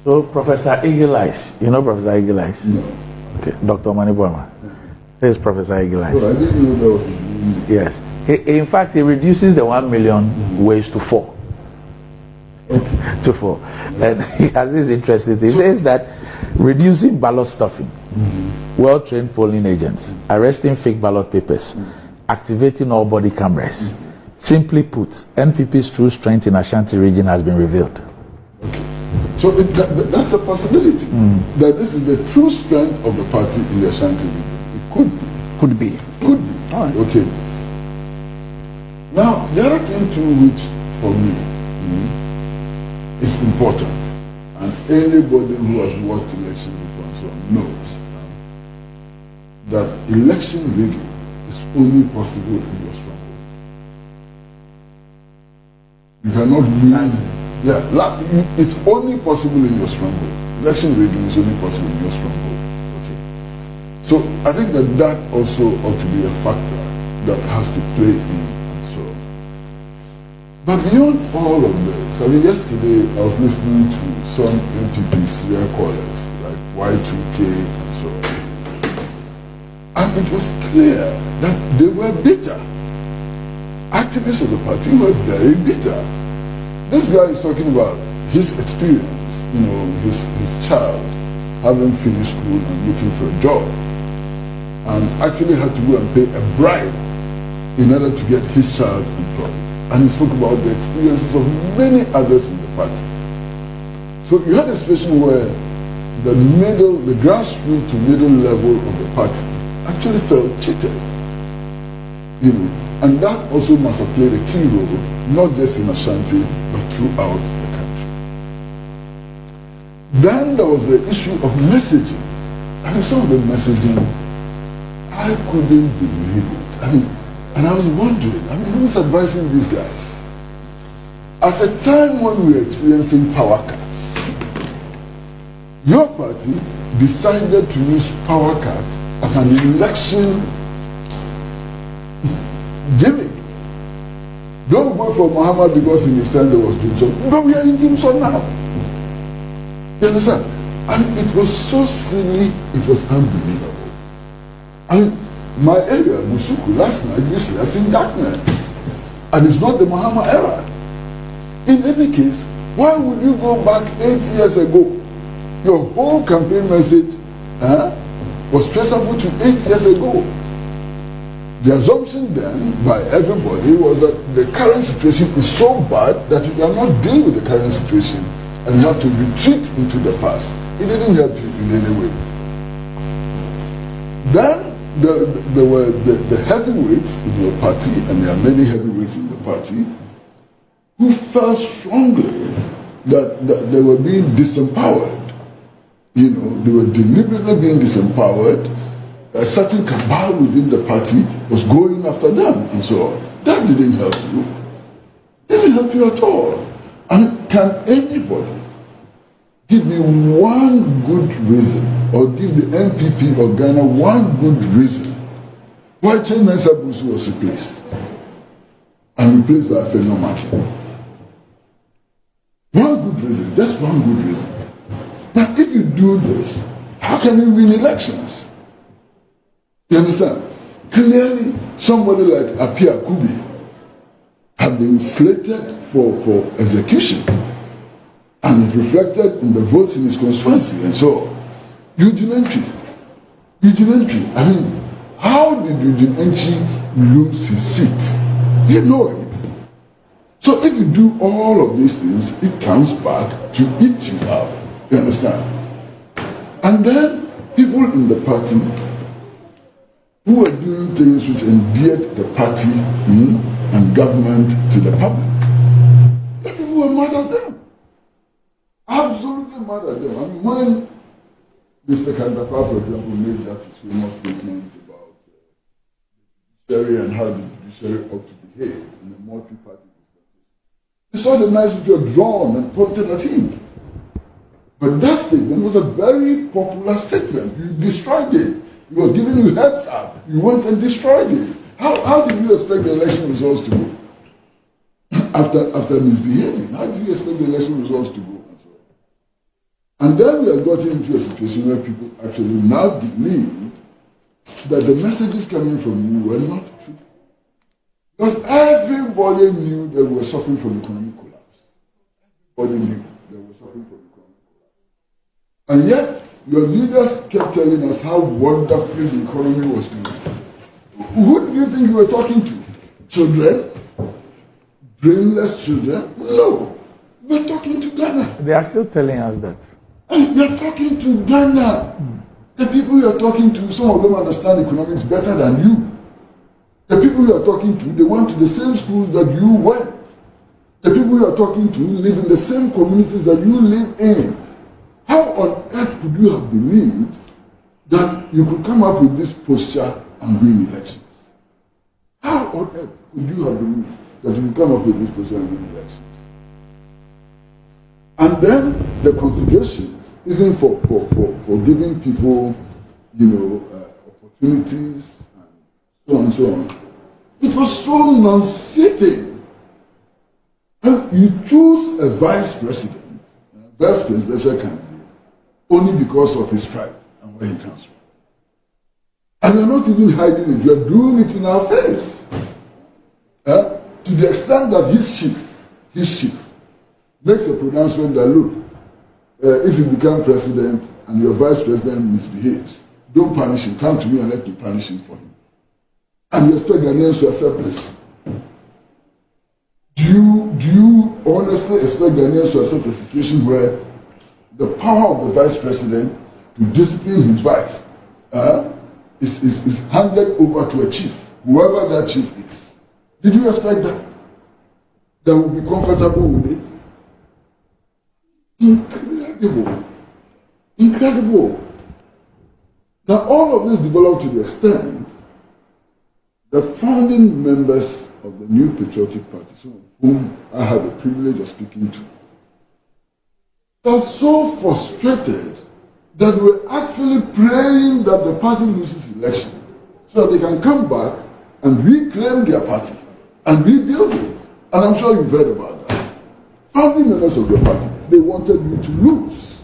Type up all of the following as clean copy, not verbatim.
So Professor Eagle-Eyes, you know Professor Eagle-Eyes? No. Okay, Dr. Manibwama. Here's Professor Eagle-Eyes. Oh, I didn't know that was his name. Yes. In fact, he reduces the 1 million ways to 4. Okay. To 4. And he has this interesting thing. He says that reducing ballot stuffing, well-trained polling agents, arresting fake ballot papers, activating all body cameras. Simply put, NPP's true strength in Ashanti region has been revealed. Okay. So that's a possibility. That this is the true strength of the party in the Ashanti region. It could be. Could be. Could be. All right. Okay. Now, the other thing too, which for me is important, and anybody who has watched elections before and so on knows that election rigging is only possible in your stronghold. You cannot win. It's only possible in your stronghold. Election rigging is only possible in your stronghold. Okay. So I think that also ought to be a factor that has to play in. But beyond all of this, I mean, yesterday I was listening to some NPP serial callers, like Y2K and so on. And it was clear that they were bitter. Activists of the party were very bitter. This guy is talking about his experience, his child having finished school and looking for a job, and actually had to go and pay a bribe in order to get his child employed. And he spoke about the experiences of many others in the party. So you had a situation where the grassroots to middle level of the party actually felt cheated. And that also must have played a key role, not just in Ashanti, but throughout the country. Then there was the issue of messaging. And some of the messaging, I couldn't believe it. And I was wondering, who's advising these guys? At a time when we were experiencing power cuts, your party decided to use power cut as an election gimmick. Don't vote for Muhammad because in his time there was Jimson. But we are in Jimson now. You understand? And it was so silly, it was unbelievable. My area, Musuku, last night we slept in darkness. And it's not the Mahama era. In any case, why would you go back 8 years ago? Your whole campaign message was traceable to 8 years ago. The assumption then by everybody was that the current situation is so bad that you cannot deal with the current situation and you have to retreat into the past. It didn't help you in any way. Then there were the heavyweights in your party, and there are many heavyweights in the party, who felt strongly that they were being disempowered. They were deliberately being disempowered. A certain cabal within the party was going after them, and so on. That didn't help you. It didn't help you at all. And can anybody give me one good reason, or give the NPP or Ghana one good reason why Chairman Sabusu was replaced and replaced by Fenno Maki? One good reason, just one good reason. Now, if you do this, how can you win elections? You understand? Clearly, somebody like Apia Kubi had been slated for execution, and it's reflected in the votes in his constituency, and so Eugene Entry. How did Eugene Entry lose his seat? You know it. So if you do all of these things, it comes back to eat you up. You understand? And then people in the party who were doing things which endeared the party and government to the public, people were mad at them. Absolutely mad at them. When Mr. Kandapa, for example, made that famous statement about the judiciary and how the judiciary ought to behave in a multi-party dispensation, you saw the knives which were drawn and pointed at him. But that statement was a very popular statement. You destroyed it. He was giving you heads up. You went and destroyed it. How did you expect the election results to go? After misbehaving, how did you expect the election results to go? And then we have gotten into a situation where people actually now believe that the messages coming from you were not true. Because everybody knew that we were suffering from economic collapse. Everybody knew that we were suffering from economic collapse. And yet, your leaders kept telling us how wonderfully the economy was doing. Who do you think you were talking to? Children? Brainless children? No. We're talking to Ghana. They are still telling us that. And you're talking to Ghana. The people you're talking to, some of them understand economics better than you. The people you're talking to, they went to the same schools that you went. The people you're talking to live in the same communities that you live in. How on earth could you have believed that you could come up with this posture and win elections? How on earth could you have believed that you could come up with this posture and win elections? And then the considerations, even for giving people, opportunities and so on. It was so nauseating. And you choose a vice presidential candidate, only because of his tribe and where he comes from. And you're not even hiding it, you're doing it in our face. To the extent that his chief, makes a pronouncement that, look, if you become president and your vice president misbehaves, don't punish him. Come to me and let me punish him for him. And you expect Ghanaians to accept this? Do you honestly expect Ghanaians to accept a situation where the power of the vice president to discipline his vice is handed over to a chief, whoever that chief is? Did you expect that? That would be comfortable with it? Incredible. Now all of this developed to the extent the founding members of the New Patriotic Party, whom I had the privilege of speaking to, are so frustrated that we're actually praying that the party loses election so that they can come back and reclaim their party and rebuild it. And I'm sure you've heard about that. Founding members of the party, they wanted you to lose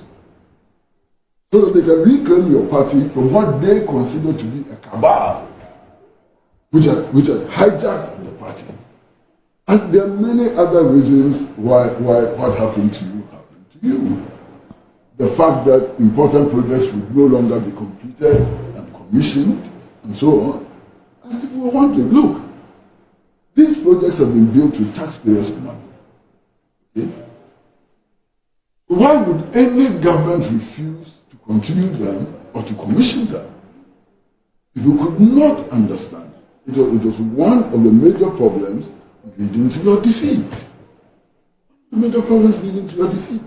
so that they can reclaim your party from what they consider to be a cabal which had hijacked the party. And there are many other reasons why what happened to you happened to you. The fact that important projects would no longer be completed and commissioned and so on. And people were wondering, look, these projects have been built with taxpayers' money. Okay? Why would any government refuse to continue them or to commission them? People could not understand. It was one of the major problems leading to your defeat. The major problems leading to your defeat.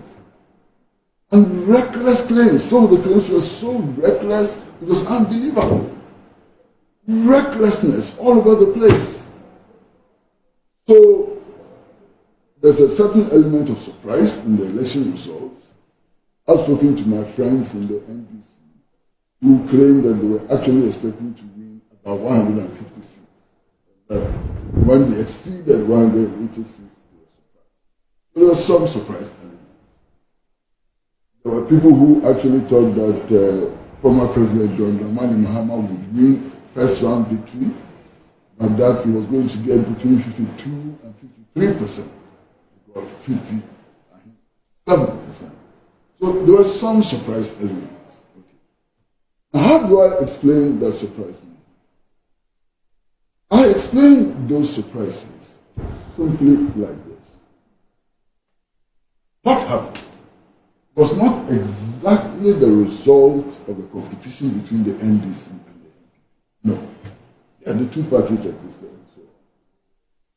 And reckless claims. Some of the claims were so reckless, it was unbelievable. Recklessness all over the place. So, there's a certain element of surprise in the election results. I've spoken to my friends in the NPP who claimed that they were actually expecting to win about 150 seats. That when they exceeded 180 seats, there was some surprise element. There were people who actually thought that former President John Dramani Mahama would win first round victory, and that he was going to get between 52 and 53%. It got 57%. So there was some surprise elements. Okay. Now, how do I explain that surprise? I explain those surprises simply like this. What happened was not exactly the result of a competition between the NDC and the NPP. No. Yeah, the two parties existed and so on.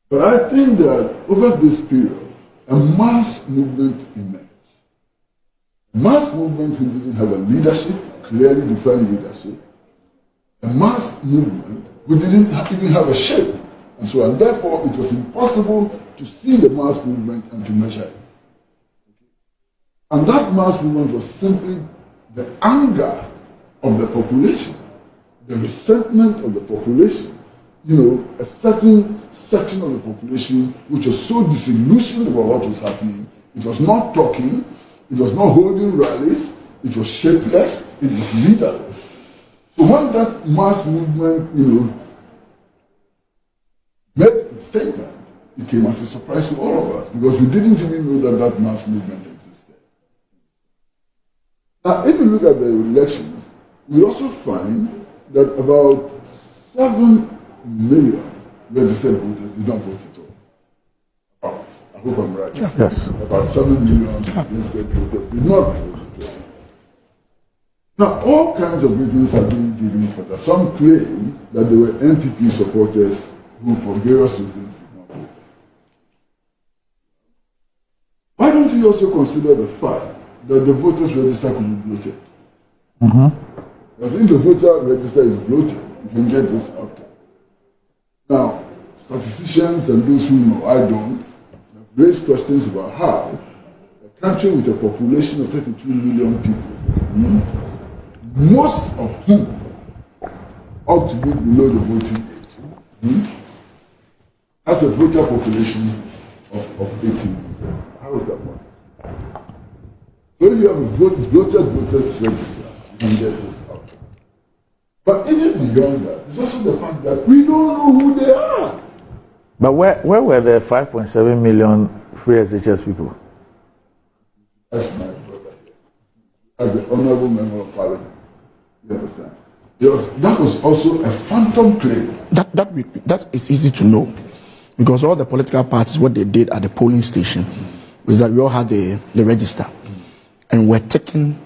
But I think that over this period, a mass movement emerged. A mass movement who didn't have a leadership, clearly defined leadership. A mass movement who didn't even have a shape. And so, and therefore, it was impossible to see the mass movement and to measure it. And that mass movement was simply the anger of the population, the resentment of the population. A certain section of the population which was so disillusioned about what was happening, it was not talking, It was not holding rallies. It was shapeless. It was leaderless. So when that mass movement, made its statement, it came as a surprise to all of us because we didn't even know that mass movement existed. Now, if you look at the elections, we also find that about 7 million registered voters did not vote at all. I hope I'm right. Yes. About 7 million registered voters did not vote. Now, all kinds of reasons have been given for that. Some claim that they were NPP supporters who, for various reasons, did not vote. Why don't we also consider the fact that the voters register could be bloated? I think the voter register is bloated. You can get this out there. Now, statisticians and those who know, I don't, raise questions about how a country with a population of 32 million people, most of whom ought to be below the voting age, has a voter population of 18 million. How is that possible? So if you have a bloated voters register, you can get this out. But even beyond that, it's also the fact that we don't know who they are. But where were the 5.7 million free SHS people? That's my brother here. As the honorable member of parliament. You understand? That was also a phantom claim. That is easy to know. Because all the political parties, what they did at the polling station was that we all had the register. And we're taking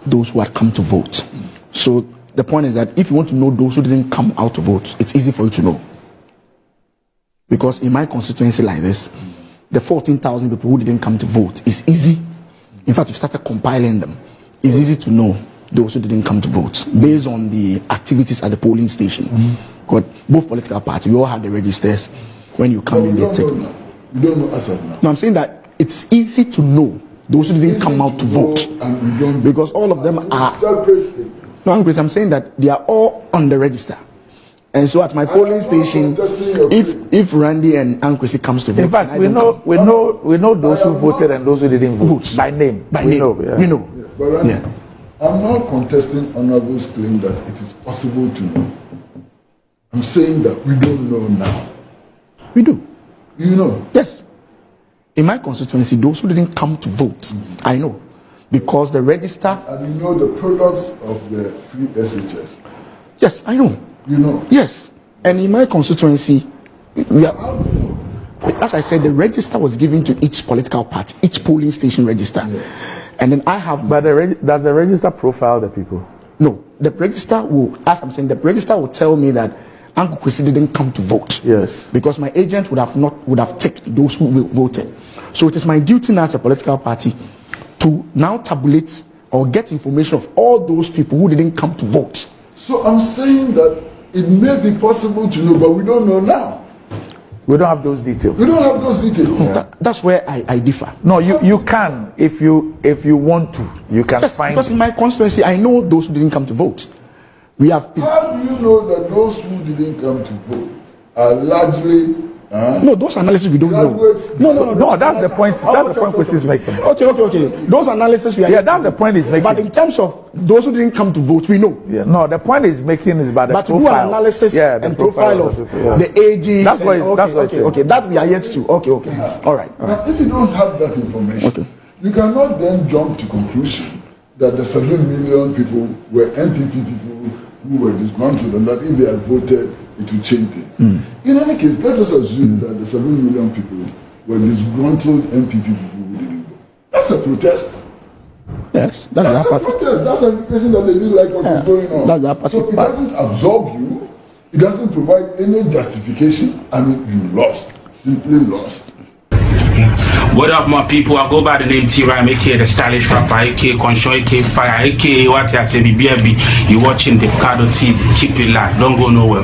those who had come to vote. So the point is that if you want to know those who didn't come out to vote, it's easy for you to know. Because in my constituency like this, the 14,000 people who didn't come to vote is easy. In fact, we started compiling them. It's easy to know those who didn't come to vote based on the activities at the polling station. Because both political parties, we all have the registers. When you come in, they take. You don't know as of now. No, I'm saying that it's easy to know those who didn't come out to vote. Because all of them are. No, I'm saying that they are all on the register. And so at my polling station, if Randy and Kwesi comes to vote, in fact, we know those who voted and those who didn't vote by name. We know. But Randy, I'm not contesting Honorable's claim that it is possible to know. I'm saying that we don't know now. We do. You know? Yes. In my constituency, those who didn't come to vote, I know. Because the register. And you know the products of the free SHS? Yes, I know. You know? Yes. And in my constituency, as I said, the register was given to each political party, each polling station register. Yeah. And then I have. But does the register profile the people? No. The register will, as I'm saying, the register will tell me that Uncle Kwesi didn't come to vote. Yes. Because my agent would have taken those who voted. So it is my duty now as a political party to now tabulate or get information of all those people who didn't come to vote. So I'm saying that it may be possible to know, but we don't know now. We don't have those details. We don't have those details. Yeah. That's where I differ. No, you can if you want to. You can find. Because in my constituency, I know those who didn't come to vote. How do you know that those who didn't come to vote are largely? No, those analysis we don't know. No, that's the point. That's the point Kwesi is making. Okay. Those analysis we are. Yeah, that's the point he's making. But in terms of those who didn't come to vote, we know. Yeah, no, the point he's making is about the profile. But to do an analysis and profile of the ages. That's what it's okay. That we are yet to. Okay. All right. Now, if you don't have that information, you cannot then jump to conclusion that the 7 million people were NPP people who were disgruntled and that if they had voted, it will change things. In any case, let us assume that the 7 million people were disgruntled NPP people who didn't vote. That's a protest. Yes, that's a protest. That's an indication that they didn't like what was going on. So it doesn't absolve you. It doesn't provide any justification. I mean, you lost. Simply lost. What up, my people? I go by the name T-Rhyme, aka the stylish rapper, aka Concho, aka Fire, aka what I say, BBB. You watching Davcado TV. Keep it locked. Don't go nowhere.